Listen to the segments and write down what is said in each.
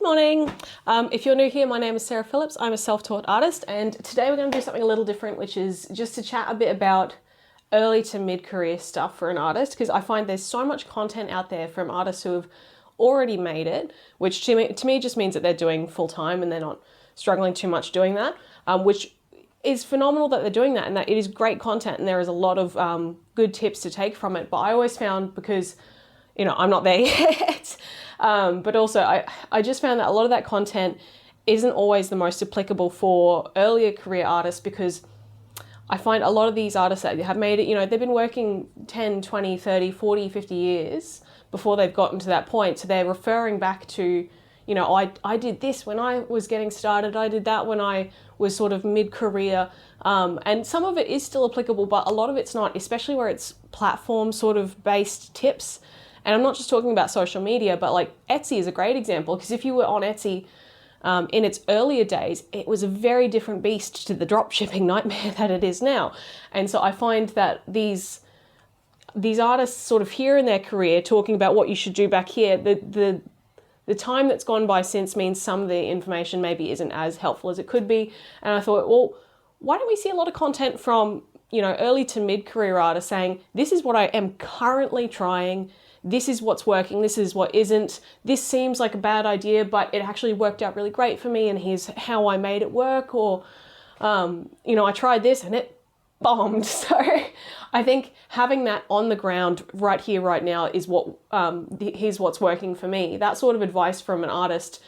Morning. If you're new here, my name is Sarah Phillips. I'm a self-taught artist, and today we're going to do something a little different, which is just to chat a bit about early to mid-career stuff for an artist, because I find there's so much content out there from artists who have already made it, which to me just means that they're doing full-time and they're not struggling too much doing that, which is phenomenal that they're doing that, and that it is great content and there is a lot of good tips to take from it. But I always found, because I'm not there yet, but also I just found that a lot of that content isn't always the most applicable for earlier career artists, because I find a lot of these artists that have made it, they've been working 10, 20, 30, 40, 50 years before they've gotten to that point. So they're referring back to, I did this when I was getting started, I did that when I was sort of mid-career, and some of it is still applicable, but a lot of it's not, especially where it's platform sort of based tips. And I'm not just talking about social media, but like Etsy is a great example, because if you were on Etsy in its earlier days, it was a very different beast to the drop shipping nightmare that it is now. And so I find that these artists sort of here in their career talking about what you should do back here, the time that's gone by since means some of the information maybe isn't as helpful as it could be. And I thought, well, why don't we see a lot of content from, early to mid-career artists saying, this is what I am currently trying, this is what's working, this is what isn't, this seems like a bad idea, but it actually worked out really great for me, and here's how I made it work, or, I tried this and it bombed. So I think having that on the ground right here, right now is what, here's what's working for me. That sort of advice from an artist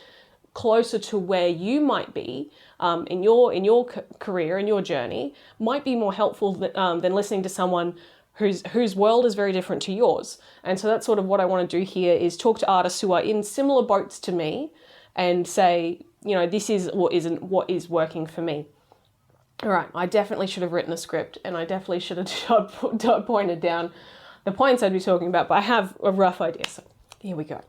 closer to where you might be in your career, in your journey, might be more helpful than listening to someone whose world is very different to yours. And so that's sort of what I want to do here, is talk to artists who are in similar boats to me and say, this is what is working for me. All right, I definitely should have written a script, and I definitely should have pointed down the points I'd be talking about, but I have a rough idea, so here we go.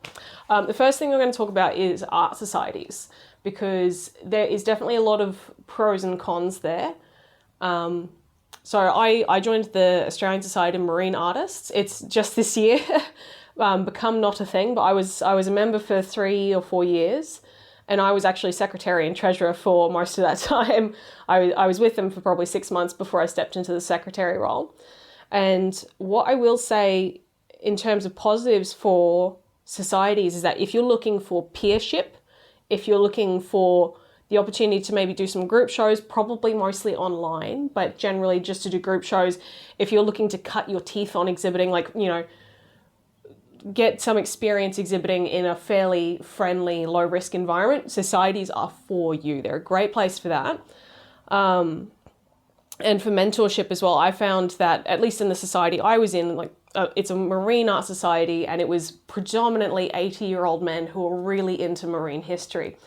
The first thing we're going to talk about is art societies, because there is definitely a lot of pros and cons there. So I joined the Australian Society of Marine Artists. It's just this year become not a thing, but I was a member for 3 or 4 years, and I was actually secretary and treasurer for most of that time. I was with them for probably 6 months before I stepped into the secretary role. And what I will say in terms of positives for societies is that if you're looking for peership, if you're looking for the opportunity to maybe do some group shows, probably mostly online, but generally just to do group shows. If you're looking to cut your teeth on exhibiting, get some experience exhibiting in a fairly friendly, low-risk environment, societies are for you. They're a great place for that. And for mentorship as well, I found that, at least in the society I was in, it's a marine art society, and it was predominantly 80-year-old men who were really into marine history.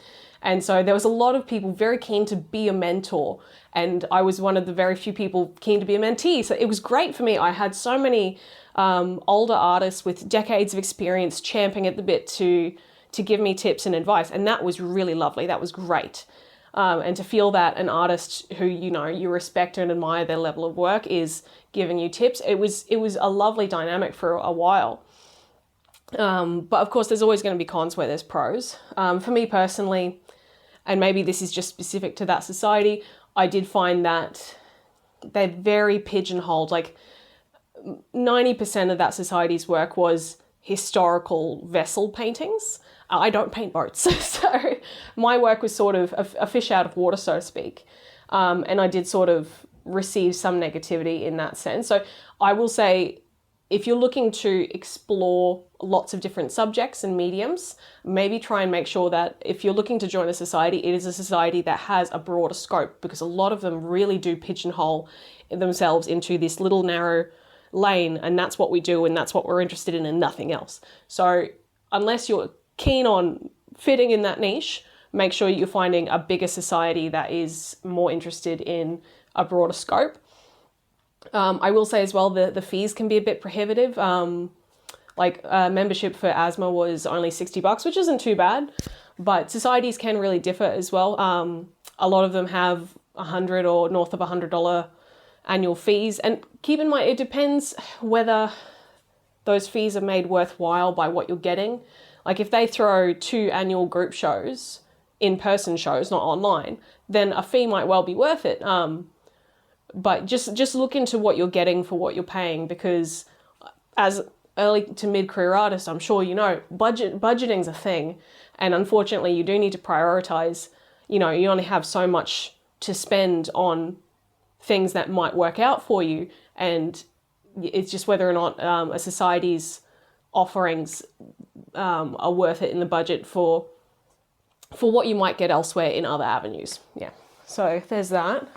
And so there was a lot of people very keen to be a mentor, and I was one of the very few people keen to be a mentee. So it was great for me. I had so many older artists with decades of experience champing at the bit to give me tips and advice, and that was really lovely. That was great. And to feel that an artist who you respect and admire their level of work is giving you tips, it was a lovely dynamic for a while. But of course, there's always going to be cons where there's pros. For me personally, and maybe this is just specific to that society, I did find that they're very pigeonholed. 90% of that society's work was historical vessel paintings. I don't paint boats, so my work was sort of a fish out of water, so to speak. And I did sort of receive some negativity in that sense. So I will say, if you're looking to explore lots of different subjects and mediums, maybe try and make sure that if you're looking to join a society, it is a society that has a broader scope, because a lot of them really do pigeonhole themselves into this little narrow lane, and that's what we do and that's what we're interested in and nothing else. So unless you're keen on fitting in that niche, make sure you're finding a bigger society that is more interested in a broader scope. I will say as well, the fees can be a bit prohibitive. Membership for ASMA was only $60, which isn't too bad, but societies can really differ as well. A lot of them have $100 or north of $100 annual fees, and keep in mind, it depends whether those fees are made worthwhile by what you're getting. Like if they throw 2 annual group shows, in-person shows, not online, then a fee might well be worth it. But just look into what you're getting for what you're paying, because as early to mid-career artists, I'm sure you know, budgeting's a thing. And unfortunately, you do need to prioritize. You know, you only have so much to spend on things that might work out for you. And it's just whether or not a society's offerings are worth it in the budget for what you might get elsewhere in other avenues. Yeah, so there's that.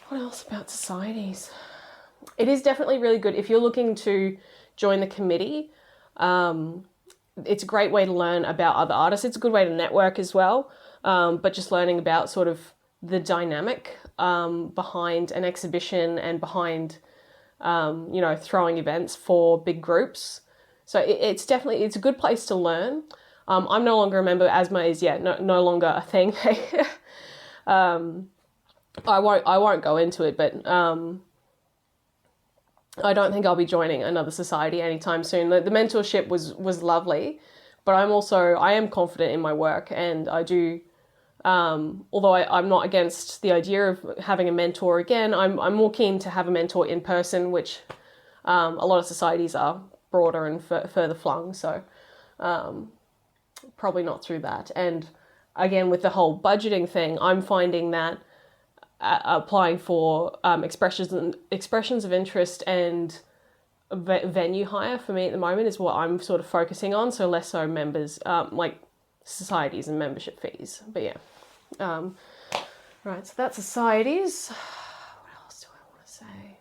What else about societies? It is definitely really good if you're looking to join the committee. It's a great way to learn about other artists. It's a good way to network as well, but just learning about sort of the dynamic behind an exhibition and behind you know, throwing events for big groups. So it's a good place to learn. I'm no longer a member. Asthma is no longer a thing. I won't go into it, but I don't think I'll be joining another society anytime soon. The mentorship was lovely, but I am confident in my work, and I do. Although I'm not against the idea of having a mentor again, I'm more keen to have a mentor in person, which a lot of societies are broader and further flung. So probably not through that. And again, with the whole budgeting thing, I'm finding that applying for expressions of interest and venue hire for me at the moment is what I'm sort of focusing on. So less so members, like societies and membership fees. But yeah. Right, so that's societies. What else do I want to say?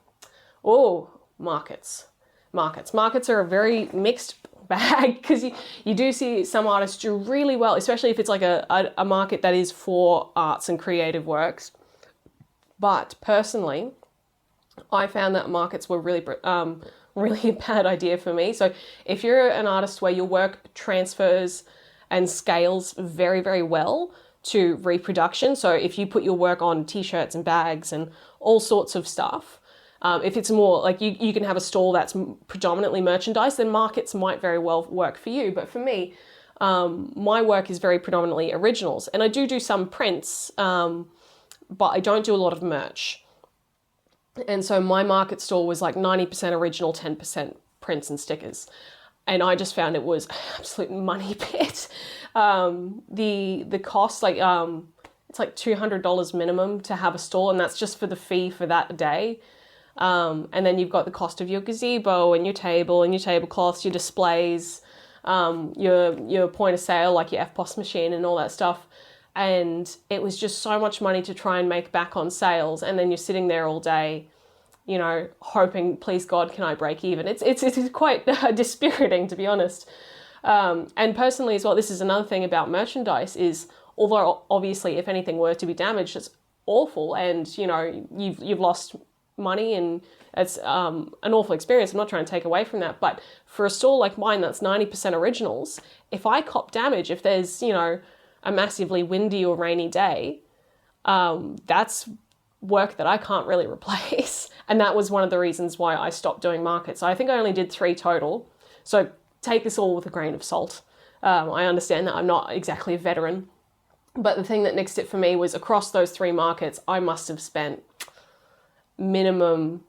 Oh, markets. Markets are a very mixed bag, because you do see some artists do really well, especially if it's like a market that is for arts and creative works. But personally, I found that markets were really a bad idea for me. So if you're an artist where your work transfers and scales very, very well to reproduction, so if you put your work on t-shirts and bags and all sorts of stuff, if it's more like you can have a stall that's predominantly merchandise, then markets might very well work for you. But for me, my work is very predominantly originals, and I do some prints, but I don't do a lot of merch. And so my market stall was like 90% original, 10% prints and stickers. And I just found it was an absolute money pit. The cost, like it's like $200 minimum to have a stall, and that's just for the fee for that day. And then you've got the cost of your gazebo and your table and your tablecloths, your displays, your point of sale, like your FPOS machine and all that stuff. And it was just so much money to try and make back on sales. And then you're sitting there all day, you know, hoping, please God, can I break even? It's quite dispiriting, to be honest. And personally as well, this is another thing about merchandise is, although obviously if anything were to be damaged, it's awful. And, you know, you've lost money and it's an awful experience. I'm not trying to take away from that. But for a store like mine, that's 90% originals. If I cop damage, if there's, you know, a massively windy or rainy day, that's work that I can't really replace. And that was one of the reasons why I stopped doing markets. I think I only did 3 total. So take this all with a grain of salt. I understand that I'm not exactly a veteran, but the thing that nixed it for me was across those 3 markets, I must have spent minimum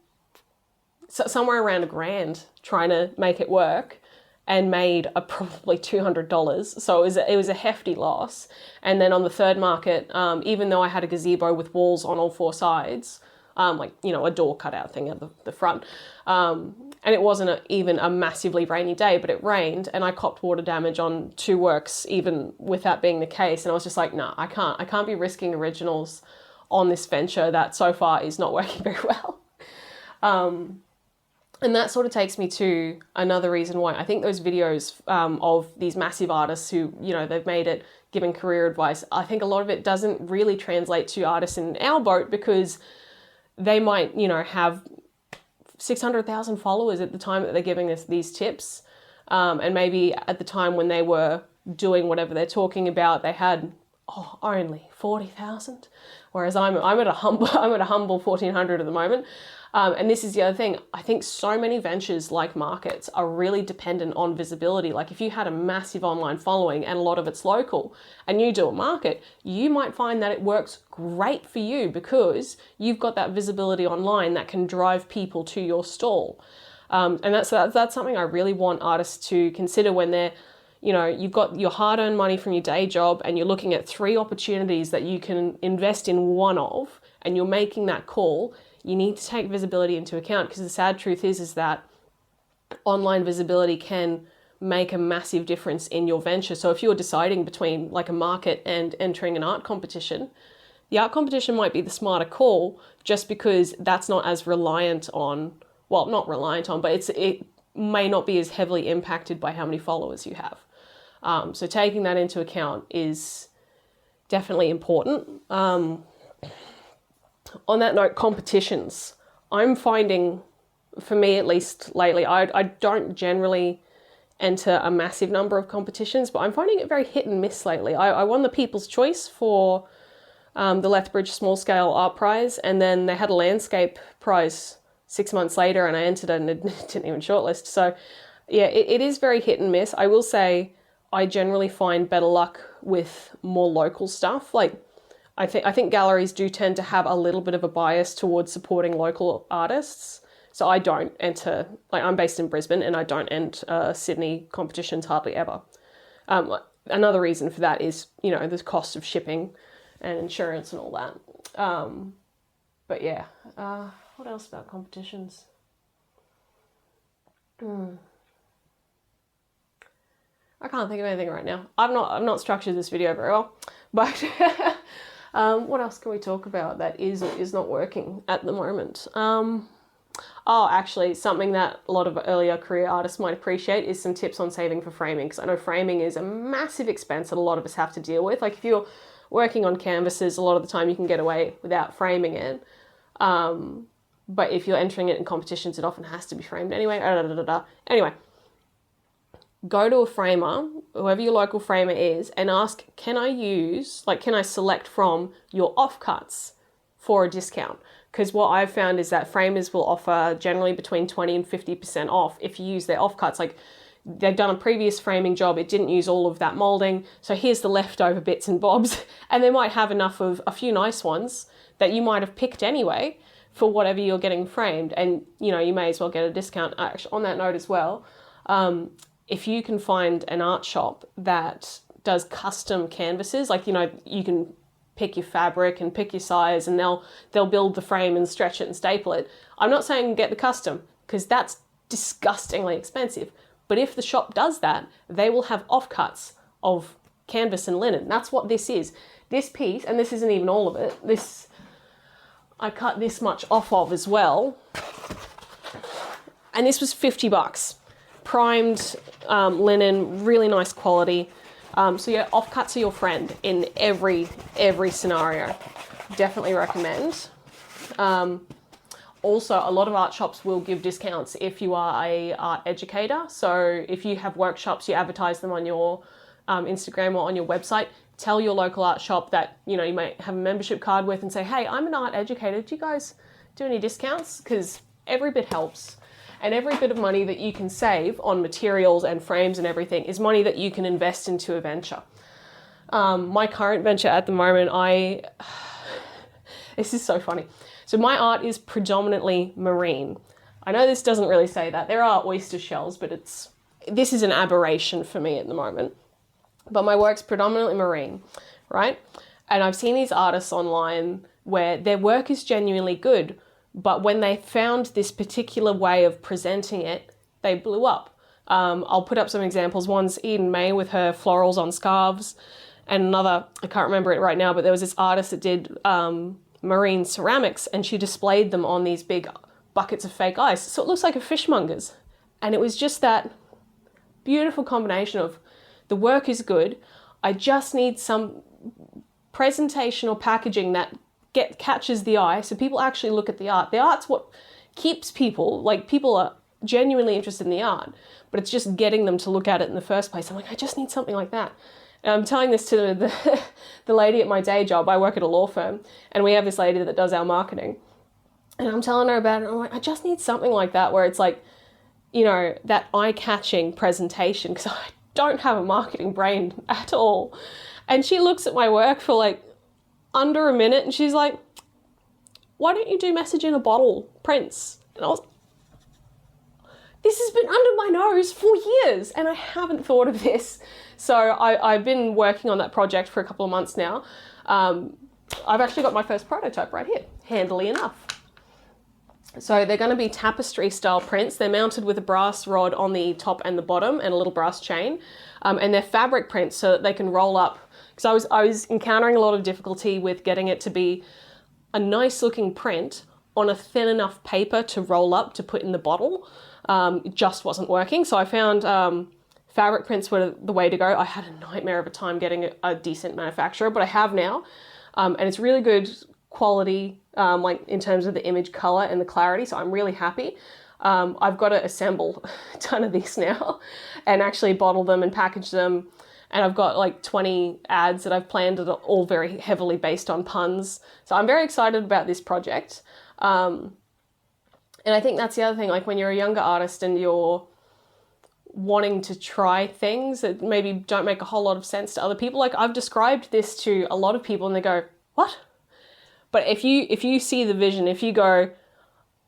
somewhere around $1,000 trying to make it work, and made probably $200. So it was a hefty loss. And then on the 3rd market, even though I had a gazebo with walls on all 4 sides, like, you know, a door cutout thing at the front, and it wasn't even a massively rainy day, but it rained, and I copped water damage on 2 works, even with that being the case. And I was just like, nah, I can't be risking originals on this venture that so far is not working very well. And that sort of takes me to another reason why I think those videos of these massive artists who, you know, they've made it giving career advice, I think a lot of it doesn't really translate to artists in our boat, because they might, you know, have 600,000 followers at the time that they're giving us these tips. And maybe at the time when they were doing whatever they're talking about, they had oh, only 40,000, whereas I'm at a humble 1,400 at the moment. And this is the other thing. I think so many ventures like markets are really dependent on visibility. Like if you had a massive online following and a lot of it's local and you do a market, you might find that it works great for you because you've got that visibility online that can drive people to your stall. And that's something I really want artists to consider when they're, you've got your hard-earned money from your day job and you're looking at 3 opportunities that you can invest in one of, and you're making that call. You need to take visibility into account, because the sad truth is that online visibility can make a massive difference in your venture. So if you're deciding between like a market and entering an art competition, the art competition might be the smarter call, just because that's not as reliant on, well, not reliant on, but it may not be as heavily impacted by how many followers you have. So taking that into account is definitely important. On that note, competitions. I'm finding, for me at least lately, I don't generally enter a massive number of competitions, but I'm finding it very hit and miss lately. I won the People's Choice for the Lethbridge Small Scale Art Prize, and then they had a landscape prize 6 months later, and I entered it and it didn't even shortlist. So yeah, it is very hit and miss. I will say I generally find better luck with more local stuff. Like I think galleries do tend to have a little bit of a bias towards supporting local artists. So I don't enter, like I'm based in Brisbane and I don't enter Sydney competitions hardly ever. Another reason for that is, the cost of shipping and insurance and all that. But yeah, what else about competitions? I can't think of anything right now. I've not structured this video very well, but what else can we talk about that is or is not working at the moment? Actually, something that a lot of earlier career artists might appreciate is some tips on saving for framing, because I know framing is a massive expense that a lot of us have to deal with. Like if you're working on canvases, a lot of the time you can get away without framing it. But if you're entering it in competitions, it often has to be framed anyway. Anyway, go to a framer, whoever your local framer is, and ask, can I select from your offcuts for a discount? Because what I've found is that framers will offer generally between 20 and 50% off if you use their offcuts. Like they've done a previous framing job, it didn't use all of that molding, so here's the leftover bits and bobs, and they might have enough of a few nice ones that you might have picked anyway for whatever you're getting framed, and you may as well get a discount. Actually, on that note as well, if you can find an art shop that does custom canvases, like you can pick your fabric and pick your size, and they'll build the frame and stretch it and staple it. I'm not saying get the custom, because that's disgustingly expensive. But if the shop does that, they will have offcuts of canvas and linen. That's what this is. This piece, and this isn't even all of it, I cut this much off of as well. And this was $50. Primed linen, really nice quality. So yeah, offcuts are your friend in every scenario. Definitely recommend. Also, a lot of art shops will give discounts if you are a art educator. So if you have workshops, you advertise them on your Instagram or on your website. Tell your local art shop that you might have a membership card with, and say, hey, I'm an art educator. Do you guys do any discounts? Because every bit helps. And every bit of money that you can save on materials and frames and everything is money that you can invest into a venture. My current venture at the moment, this is so funny. So my art is predominantly marine. I know this doesn't really say that. There are oyster shells, but this is an aberration for me at the moment. But my work's predominantly marine, right? And I've seen these artists online where their work is genuinely good, but when they found this particular way of presenting it, they blew up. I'll put up some examples. One's Eden May with her florals on scarves, and another, I can't remember it right now, but there was this artist that did marine ceramics, and she displayed them on these big buckets of fake ice. So it looks like a fishmonger's. And it was just that beautiful combination of the work is good, I just need some presentation or packaging that catches the eye, so people actually look at the art. The art's what keeps people, people are genuinely interested in the art, but it's just getting them to look at it in the first place. I'm like, I just need something like that. And I'm telling this to the lady at my day job. I work at a law firm, and we have this lady that does our marketing. And I'm telling her about it. I'm like, I just need something like that where it's like, you know, that eye-catching presentation, because I don't have a marketing brain at all. And she looks at my work for like under a minute, and she's like, why don't you do message in a bottle prints? And I was, this has been under my nose for years and I haven't thought of this. So I've been working on that project for a couple of months now. I've actually got my first prototype right here, handily enough. So they're going to be tapestry style prints. They're mounted with a brass rod on the top and the bottom and a little brass chain. And they're fabric prints so that they can roll up. Because I was encountering a lot of difficulty with getting it to be a nice looking print on a thin enough paper to roll up to put in the bottle. It just wasn't working. So I found fabric prints were the way to go. I had a nightmare of a time getting a decent manufacturer, but I have now. And it's really good quality, like in terms of the image color and the clarity. So I'm really happy. I've got to assemble a ton of these now and actually bottle them and package them. And I've got like 20 ads that I've planned that are all very heavily based on puns. So I'm very excited about this project. And I think that's the other thing, like when you're a younger artist and you're wanting to try things that maybe don't make a whole lot of sense to other people. Like I've described this to a lot of people and they go, what? But if you see the vision, if you go,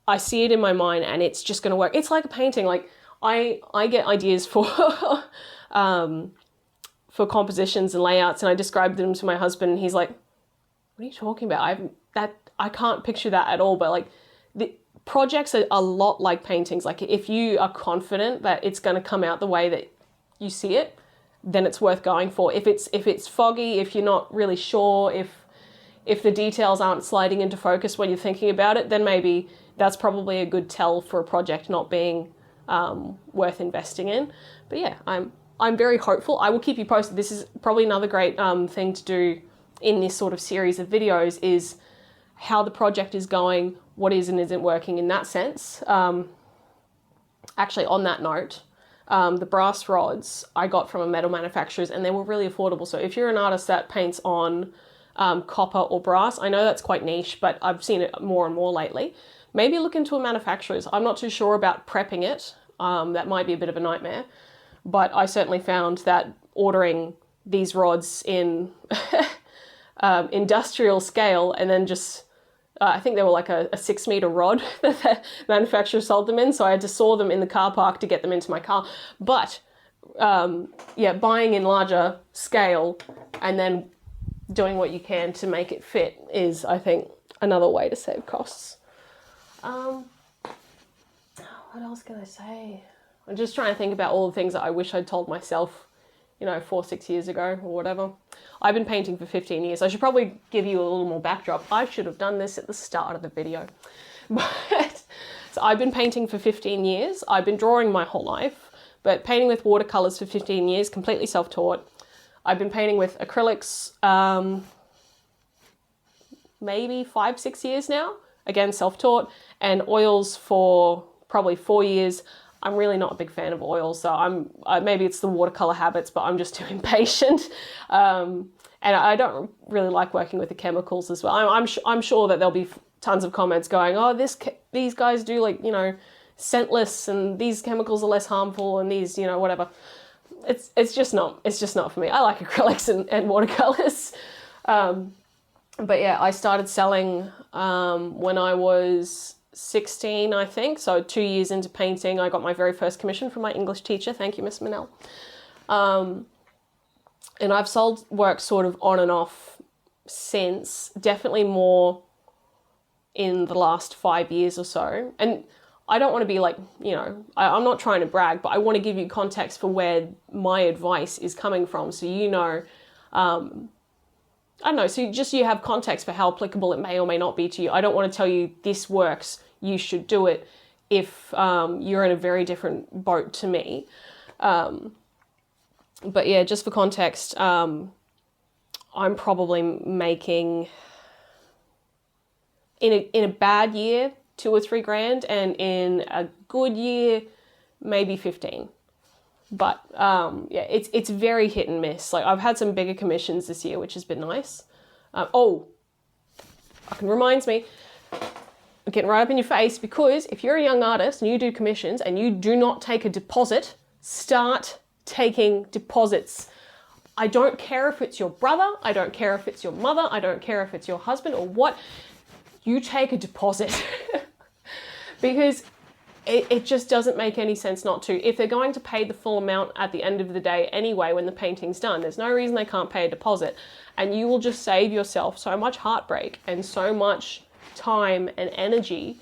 I see it in my mind and it's just going to work. It's like a painting. Like I get ideas for, for compositions and layouts, and I described them to my husband and he's like, what are you talking about? I can't picture that at all. But like the projects are a lot like paintings. Like if you are confident that it's going to come out the way that you see it, then it's worth going for. If it's foggy, if you're not really sure, if the details aren't sliding into focus when you're thinking about it, then maybe that's probably a good tell for a project not being worth investing in. But yeah, I'm very hopeful. I will keep you posted. This is probably another great thing to do in this sort of series of videos is how the project is going, what is and isn't working in that sense. Actually, on that note, the brass rods I got from a metal manufacturers and they were really affordable. So if you're an artist that paints on copper or brass, I know that's quite niche, but I've seen it more and more lately. Maybe look into a manufacturer's. I'm not too sure about prepping it. That might be a bit of a nightmare. But I certainly found that ordering these rods in industrial scale and then just, I think they were like a 6 meter rod that the manufacturer sold them in. So I had to saw them in the car park to get them into my car. But yeah, buying in larger scale and then doing what you can to make it fit is, I think, another way to save costs. What else can I say? I'm just trying to think about all the things that I wish I'd told myself, 4-6 years ago or whatever. I've been painting for 15 years. I should probably give you a little more backdrop. I should have done this at the start of the video. But so I've been painting for 15 years. I've been drawing my whole life, but painting with watercolors for 15 years, completely self-taught. I've been painting with acrylics maybe 5-6 years now, again, self-taught, and oils for probably 4 years. I'm really not a big fan of oils, so maybe it's the watercolor habits, but I'm just too impatient. And I don't really like working with the chemicals as well. I'm sure that there'll be tons of comments going, oh, these guys do like, scentless and these chemicals are less harmful and these, whatever. It's just not for me. I like acrylics and watercolors. But yeah, I started selling when I was 16, I think. So 2 years into painting, I got my very first commission from my English teacher. Thank you, Miss Manel. And I've sold work sort of on and off since, definitely more in the last 5 years or so. And I don't want to be like, I'm not trying to brag, but I want to give you context for where my advice is coming from. So, I don't know, so you have context for how applicable it may or may not be to you. I don't want to tell you this works, you should do it if you're in a very different boat to me. But yeah, just for context, I'm probably making, in a bad year, 2 or 3 grand, and in a good year, maybe 15. But yeah, it's very hit and miss. Like I've had some bigger commissions this year, which has been nice. Oh, fucking reminds me, I'm getting right up in your face, because if you're a young artist and you do commissions and you do not take a deposit, start taking deposits. I don't care if it's your brother, I don't care if it's your mother, I don't care if it's your husband or what, you take a deposit. Because it just doesn't make any sense not to. If they're going to pay the full amount at the end of the day anyway when the painting's done, there's no reason they can't pay a deposit. And you will just save yourself so much heartbreak and so much time and energy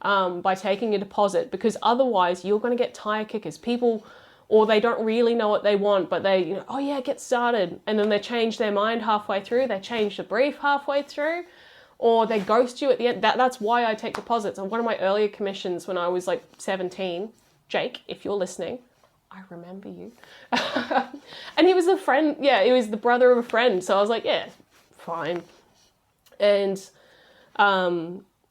by taking a deposit, because otherwise you're going to get tire kickers. People, or they don't really know what they want, but they, you know, oh yeah, get started. And then they change their mind halfway through, they change the brief halfway through, or they ghost you at the end. That's why I take deposits. And one of my earlier commissions when I was like 17, Jake, if you're listening, I remember you. And he was a friend, yeah, he was the brother of a friend. So I was like, yeah, fine. And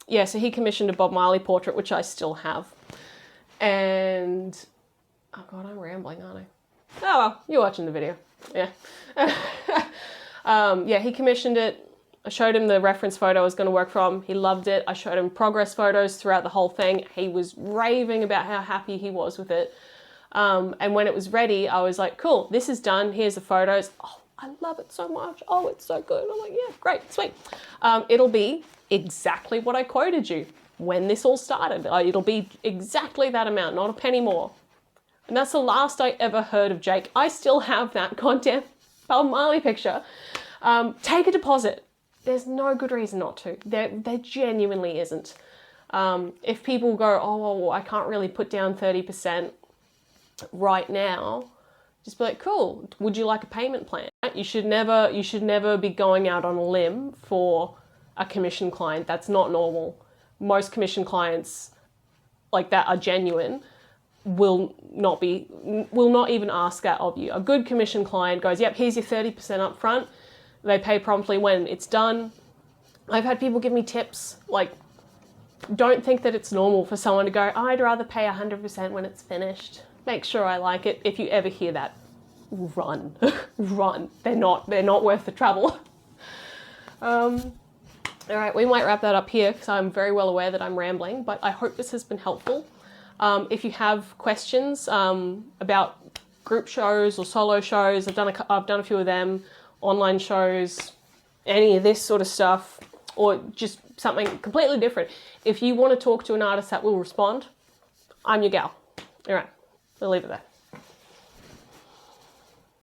yeah, so he commissioned a Bob Marley portrait, which I still have. And, oh God, I'm rambling, aren't I? Oh well, you're watching the video, yeah. Yeah, he commissioned it. I showed him the reference photo I was going to work from. He loved it. I showed him progress photos throughout the whole thing. He was raving about how happy he was with it. And when it was ready, I was like, cool, this is done. Here's the photos. Oh, I love it so much. Oh, it's so good. I'm like, yeah, great, sweet. It'll be exactly what I quoted you when this all started. It'll be exactly that amount, not a penny more. And that's the last I ever heard of Jake. I still have that goddamn Bob Marley picture. Take a deposit. There's no good reason not to. There genuinely isn't. If people go, oh, well, I can't really put down 30% right now, just be like, cool, would you like a payment plan? You should never be going out on a limb for a commission client. That's not normal. Most commission clients like that are genuine, will not even ask that of you. A good commission client goes, yep, here's your 30% up front. They pay promptly when it's done. I've had people give me tips, like, don't think that it's normal for someone to go, I'd rather pay 100% when it's finished. Make sure I like it. If you ever hear that, run, run. They're not worth the trouble. All right, we might wrap that up here because I'm very well aware that I'm rambling, but I hope this has been helpful. If you have questions about group shows or solo shows, I've done a few of them, online shows, any of this sort of stuff, or just something completely different. If you want to talk to an artist that will respond, I'm your gal. All right, we'll leave it there.